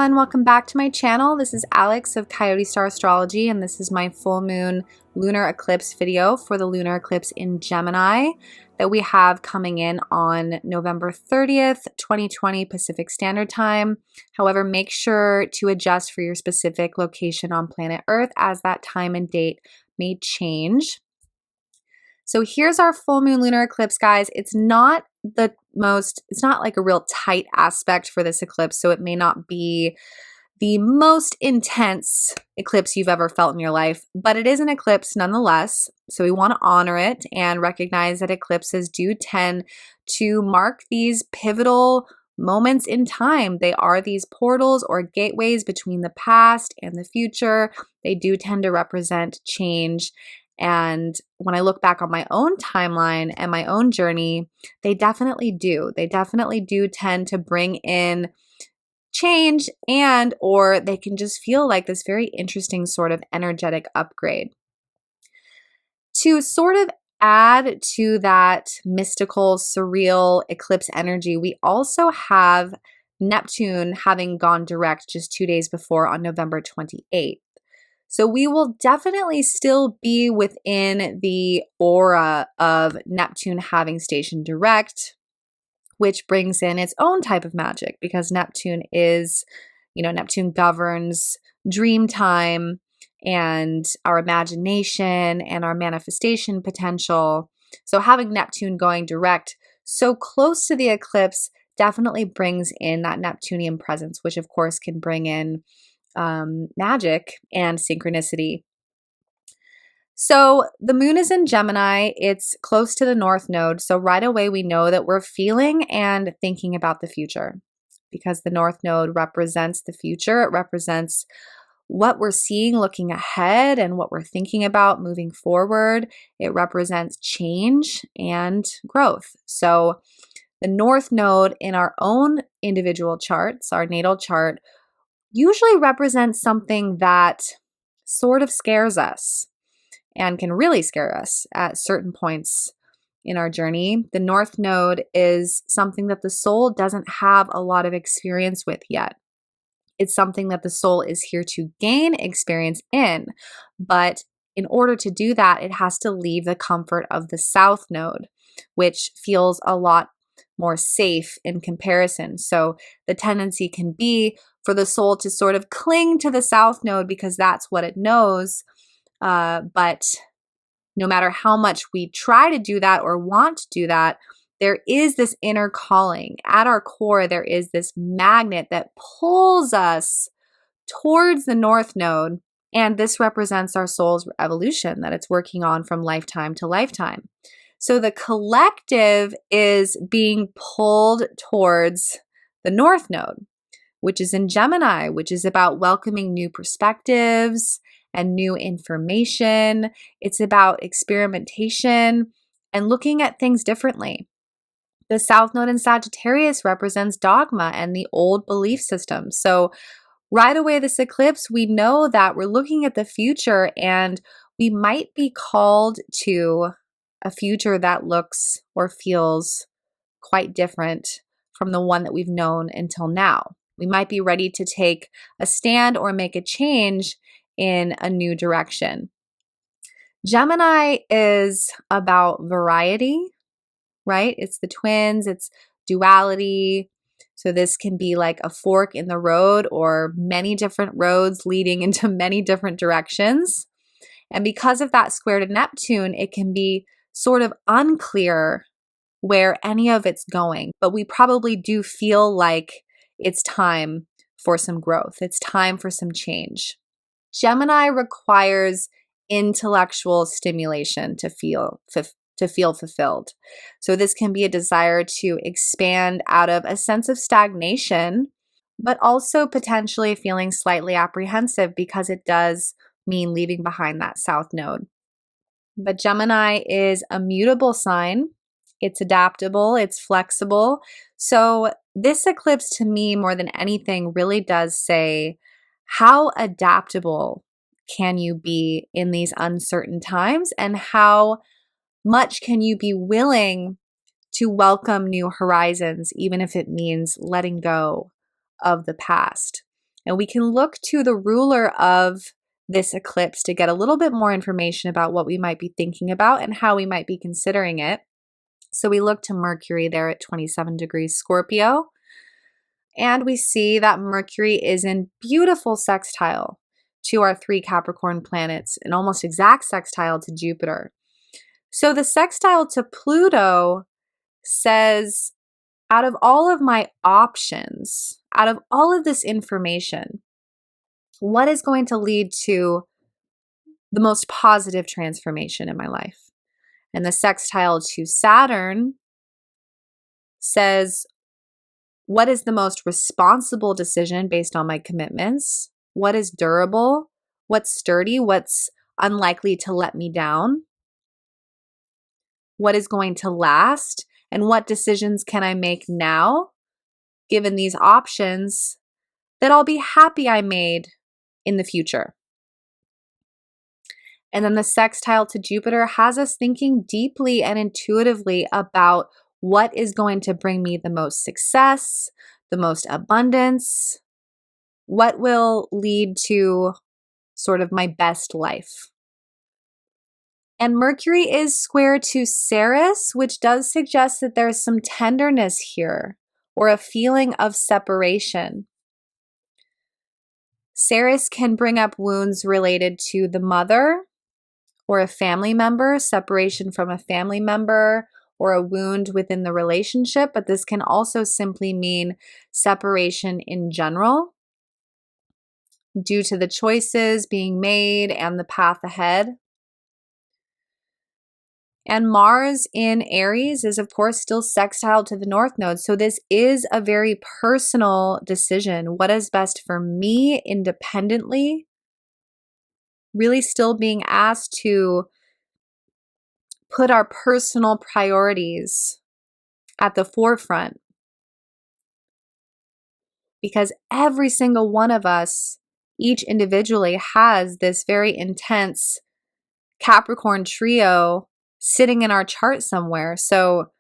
everyone, welcome back to my channel. This is Alex of Coyote Star Astrology, and this is my full moon lunar eclipse video for the lunar eclipse in Gemini that we have coming in on November 30th, 2020 Pacific Standard Time. However, make sure to adjust for your specific location on planet Earth as that time and date may change. So here's our full moon lunar eclipse, guys. It's not like a real tight aspect for this eclipse, so it may not be the most intense eclipse you've ever felt in your life, but it is an eclipse nonetheless. So we want to honor it and recognize that eclipses do tend to mark these pivotal moments in time. They are these portals or gateways between the past and the future. They do tend to represent change. And when I look back on my own timeline and my own journey, they definitely do. They definitely do tend to bring in change, and or they can just feel like this very interesting sort of energetic upgrade. To sort of add to that mystical, surreal eclipse energy, we also have Neptune having gone direct just 2 days before on November 28th. So we will definitely still be within the aura of Neptune having station direct, which brings in its own type of magic because Neptune is, Neptune governs dream time and our imagination and our manifestation potential. So having Neptune going direct so close to the eclipse definitely brings in that Neptunian presence, which of course can bring in magic and synchronicity. So the moon is in Gemini. It's close to the North Node. So right away we know that we're feeling and thinking about the future because the North Node represents the future. It represents what we're seeing looking ahead and what we're thinking about moving forward. It represents change and growth. So the North Node in our own individual charts, our natal chart, usually represents something that sort of scares us and can really scare us at certain points in our journey. The North Node is something that the soul doesn't have a lot of experience with yet. It's something that the soul is here to gain experience in, but in order to do that, it has to leave the comfort of the South Node, which feels a lot more safe in comparison. So the tendency can be for the soul to sort of cling to the South Node because that's what it knows. But no matter how much we try to do that or want to do that, there is this inner calling. At our core, there is this magnet that pulls us towards the North Node. And this represents our soul's evolution that it's working on from lifetime to lifetime. So the collective is being pulled towards the North Node, which is in Gemini, which is about welcoming new perspectives and new information. It's about experimentation and looking at things differently. The South Node in Sagittarius represents dogma and the old belief system. So right away, this eclipse, we know that we're looking at the future and we might be called to a future that looks or feels quite different from the one that we've known until now. We might be ready to take a stand or make a change in a new direction. Gemini is about variety, right? It's the twins, it's duality. So this can be like a fork in the road or many different roads leading into many different directions. And because of that square to Neptune, it can be sort of unclear where any of it's going, but we probably do feel like it's time for some growth. It's time for some change. Gemini requires intellectual stimulation to feel fulfilled. So this can be a desire to expand out of a sense of stagnation, but also potentially feeling slightly apprehensive because it does mean leaving behind that South Node. But Gemini is a mutable sign. It's adaptable, it's flexible. So this eclipse to me, more than anything, really does say, how adaptable can you be in these uncertain times? And how much can you be willing to welcome new horizons, even if it means letting go of the past? And we can look to the ruler of this eclipse to get a little bit more information about what we might be thinking about and how we might be considering it. So we look to Mercury there at 27 degrees Scorpio, and we see that Mercury is in beautiful sextile to our 3 Capricorn planets, an almost exact sextile to Jupiter. So the sextile to Pluto says, out of all of my options, out of all of this information, what is going to lead to the most positive transformation in my life? And the sextile to Saturn says, what is the most responsible decision based on my commitments? What is durable? What's sturdy? What's unlikely to let me down? What is going to last? And what decisions can I make now, given these options, that I'll be happy I made in the future? And then the sextile to Jupiter has us thinking deeply and intuitively about what is going to bring me the most success, the most abundance, what will lead to sort of my best life. And Mercury is square to Ceres, which does suggest that there's some tenderness here or a feeling of separation. Ceres can bring up wounds related to the mother or a family member, separation from a family member, or a wound within the relationship, but this can also simply mean separation in general due to the choices being made and the path ahead. And Mars in Aries is, of course, still sextile to the North Node. So this is a very personal decision. What is best for me independently? Really still being asked to put our personal priorities at the forefront. Because every single one of us, each individually, has this very intense Capricorn trio sitting in our chart somewhere. So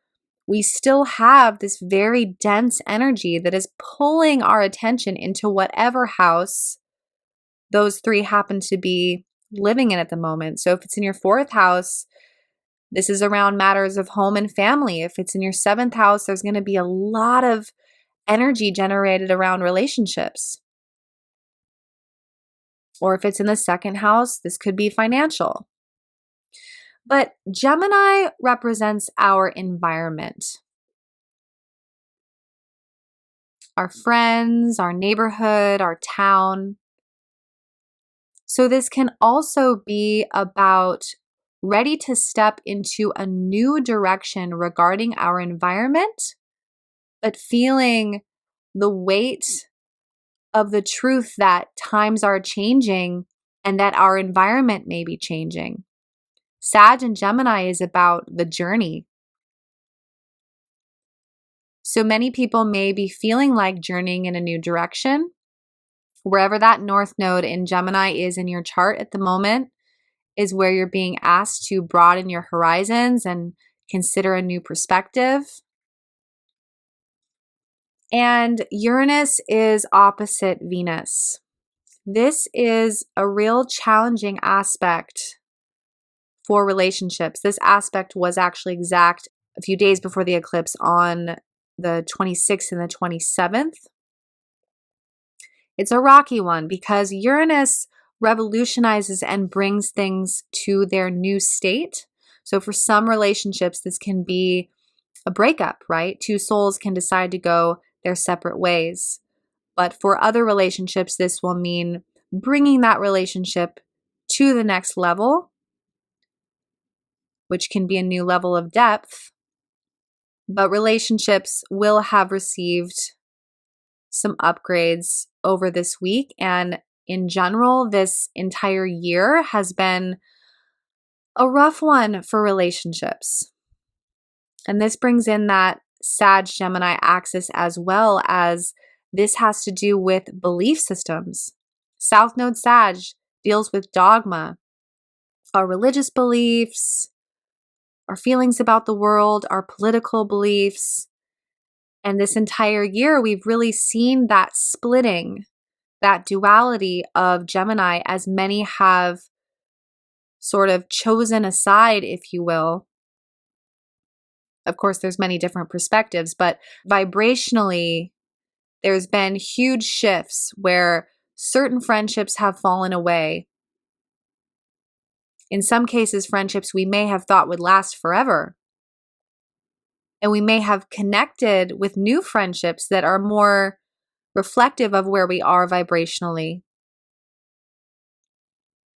we still have this very dense energy that is pulling our attention into whatever house those 3 happen to be living in at the moment. So if it's in your 4th house, this is around matters of home and family. If it's in your 7th house, there's going to be a lot of energy generated around relationships. Or if it's in the 2nd house, this could be financial. But Gemini represents our environment, our friends, our neighborhood, our town. So this can also be about ready to step into a new direction regarding our environment, but feeling the weight of the truth that times are changing and that our environment may be changing. Sag and Gemini is about the journey. So many people may be feeling like journeying in a new direction. Wherever that North Node in Gemini is in your chart at the moment is where you're being asked to broaden your horizons and consider a new perspective. And Uranus is opposite Venus. This is a real challenging aspect for relationships. This aspect was actually exact a few days before the eclipse on the 26th and the 27th. It's a rocky one because Uranus revolutionizes and brings things to their new state. So for some relationships, this can be a breakup, right? 2 souls can decide to go their separate ways. But for other relationships, this will mean bringing that relationship to the next level, which can be a new level of depth. But relationships will have received some upgrades over this week. And in general, this entire year has been a rough one for relationships. And this brings in that Sag-Gemini axis as well, as this has to do with belief systems. South Node Sag deals with dogma, our religious beliefs, our feelings about the world, our political beliefs. And this entire year, we've really seen that splitting that duality of Gemini, as many have sort of chosen a side, if you will. Of course, there's many different perspectives, but vibrationally, there's been huge shifts where certain friendships have fallen away. In some cases, friendships we may have thought would last forever. And we may have connected with new friendships that are more reflective of where we are vibrationally.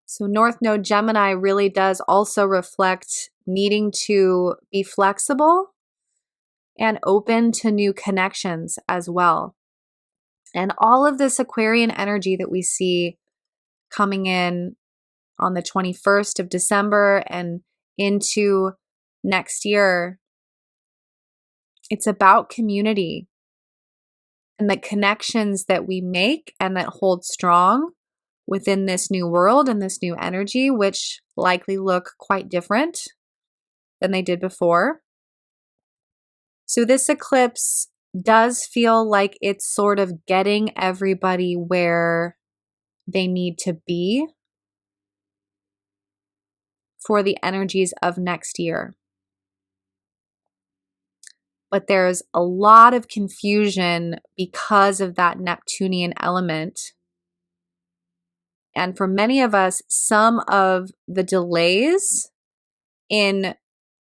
So North Node Gemini really does also reflect needing to be flexible and open to new connections as well. And all of this Aquarian energy that we see coming in on the 21st of December and into next year, it's about community and the connections that we make and that hold strong within this new world and this new energy, which likely look quite different than they did before. So this eclipse does feel like it's sort of getting everybody where they need to be for the energies of next year. But there's a lot of confusion because of that Neptunian element. And for many of us, some of the delays in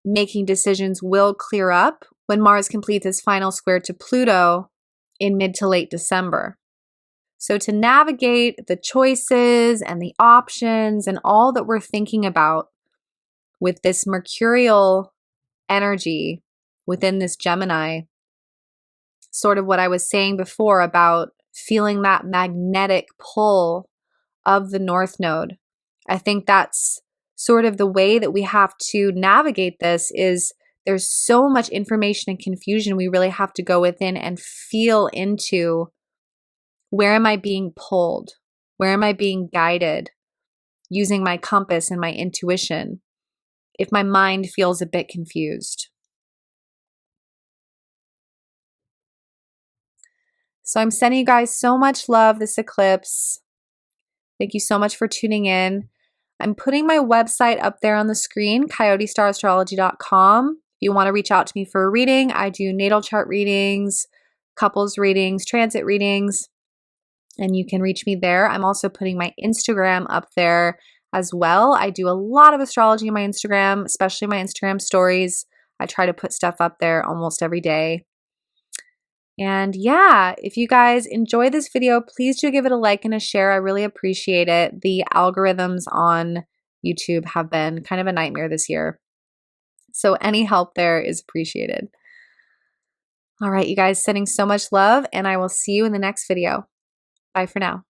making decisions will clear up when Mars completes its final square to Pluto in mid to late December. So to navigate the choices and the options and all that we're thinking about with this mercurial energy within this Gemini, sort of what I was saying before about feeling that magnetic pull of the North Node. I think that's sort of the way that we have to navigate this. Is there's so much information and confusion. We really have to go within and feel into, where am I being pulled? Where am I being guided? Using my compass and my intuition if my mind feels a bit confused. So I'm sending you guys so much love this eclipse. Thank you so much for tuning in. I'm putting my website up there on the screen, coyotestarastrology.com. If you want to reach out to me for a reading, I do natal chart readings, couples readings, transit readings, and you can reach me there. I'm also putting my Instagram up there as well. I do a lot of astrology on my Instagram, especially my Instagram stories. I try to put stuff up there almost every day. And yeah, if you guys enjoy this video, please do give it a like and a share. I really appreciate it. The algorithms on YouTube have been kind of a nightmare this year. So any help there is appreciated. All right, you guys, sending so much love, and I will see you in the next video. Bye for now.